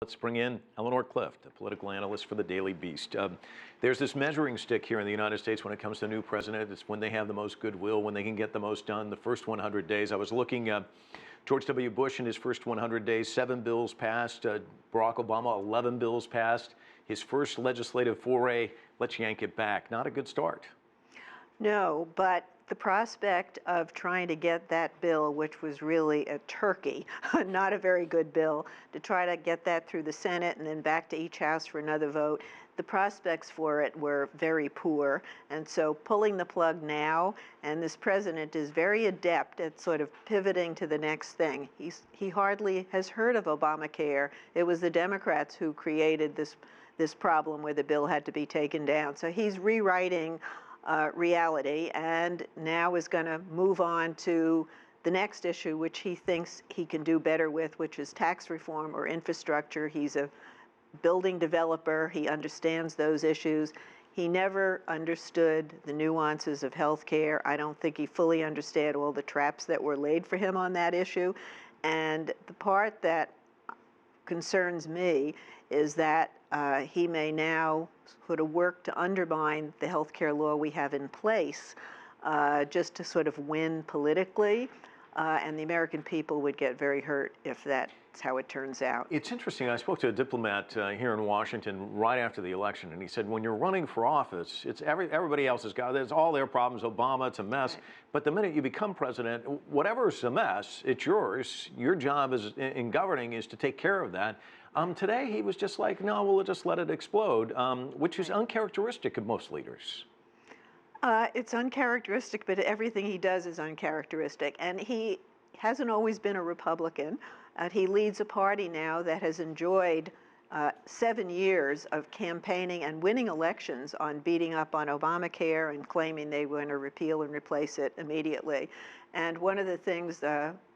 Let's bring in Eleanor Clift, a political analyst for the Daily Beast. There's this measuring stick here in the United States when it comes to a new president. It's when they have the most goodwill, when they can get the most done, the first 100 days. I was looking at George W. Bush in his first 100 days, 7 bills passed. Barack Obama, 11 bills passed. His first legislative foray, let's yank it back. Not a good start. No, but the prospect of trying to get that bill, which was really a turkey, not a very good bill, to try to get that through the Senate and then back to each house for another vote, the prospects for it were very poor. And so pulling the plug now, and this president is very adept at sort of pivoting to the next thing. He hardly has heard of Obamacare. It was the Democrats who created this problem where the bill had to be taken down. So he's rewriting reality, and now is going to move on to the next issue, which he thinks he can do better with, which is tax reform or infrastructure. He's a building developer. He understands those issues. He never understood the nuances of health care. I don't think he fully understood all the traps that were laid for him on that issue. And the part that concerns me is that he may now sort of work to undermine the health care law we have in place just to sort of win politically, and the American people would get very hurt if that's how it turns out. It's interesting. I spoke to a diplomat here in Washington right after the election, and he said, when you're running for office, it's everybody else has got, it's all their problems, Obama, it's a mess. Right. But the minute you become president, whatever's a mess, it's yours. Your job in governing is to take care of that. Today, he was just like, no, we'll just let it explode, which is uncharacteristic of most leaders. It's uncharacteristic, but everything he does is uncharacteristic. And he hasn't always been a Republican. He leads a party now that has enjoyed 7 years of campaigning and winning elections on beating up on Obamacare and claiming they were going to repeal and replace it immediately. And one of the things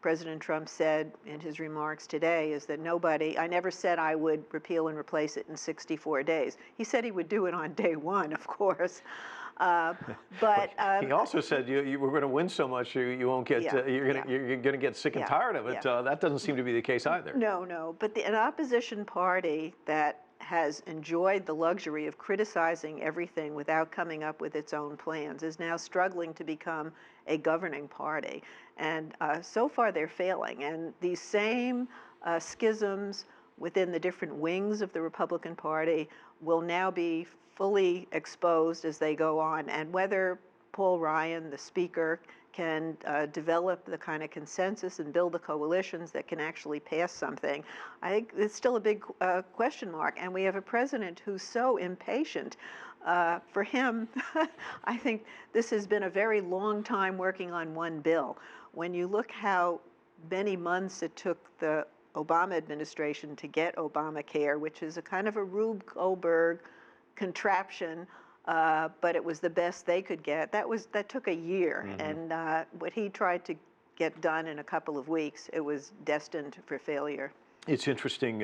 President Trump said in his remarks today is that I never said I would repeal and replace it in 64 days. He said he would do it on day one, of course. But he also said you were going to win so much you won't get you're going to get sick and tired of it. That doesn't seem to be the case either. No. But an opposition party that has enjoyed the luxury of criticizing everything without coming up with its own plans is now struggling to become a governing party. And so far they're failing. And these same schisms within the different wings of the Republican Party will now be fully exposed as they go on. And whether Paul Ryan, the Speaker, can develop the kind of consensus and build the coalitions that can actually pass something, I think it's still a big question mark. And we have a president who's so impatient. For him, I think this has been a very long time working on one bill. When you look how many months it took the Obama administration to get Obamacare, which is a kind of a Rube Goldberg contraption, but it was the best they could get. That took a year, and what he tried to get done in a couple of weeks, it was destined for failure. It's interesting,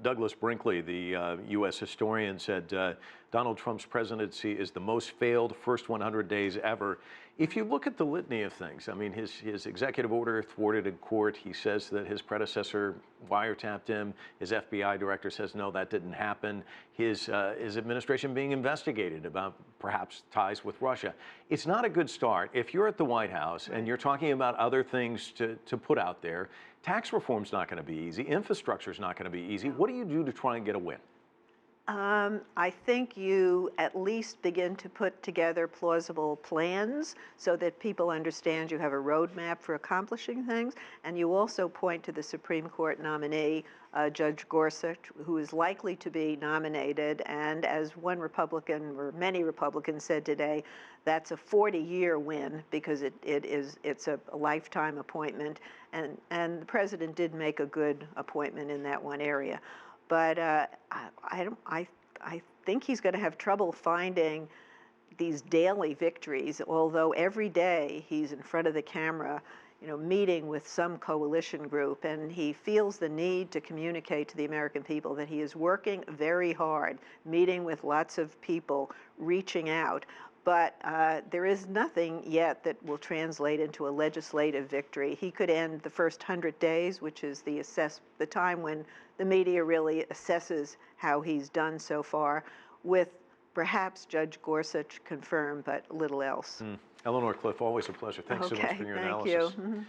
Douglas Brinkley, the U.S. historian, said Donald Trump's presidency is the most failed first 100 days ever. If you look at the litany of things, I mean, his executive order thwarted in court. He says that his predecessor wiretapped him. His FBI director says, no, that didn't happen. His administration being investigated about perhaps ties with Russia. It's not a good start. If you're at the White House and you're talking about other things to put out there, tax reform's not going to be easy. Infrastructure's not going to be easy. What do you do to try and get a win? I think you at least begin to put together plausible plans so that people understand you have a roadmap for accomplishing things. And you also point to the Supreme Court nominee, Judge Gorsuch, who is likely to be nominated. And as one Republican, or many Republicans said today, that's a 40-year win because it's a lifetime appointment. And the president did make a good appointment in that one area. But I think he's going to have trouble finding these daily victories, although every day he's in front of the camera, meeting with some coalition group, and he feels the need to communicate to the American people that he is working very hard, meeting with lots of people, reaching out. But there is nothing yet that will translate into a legislative victory. He could end the first 100 days, which is the time when the media really assesses how he's done so far, with perhaps Judge Gorsuch confirmed, but little else. Eleanor Clift, always a pleasure. Thanks so much Okay, for your thank analysis. you.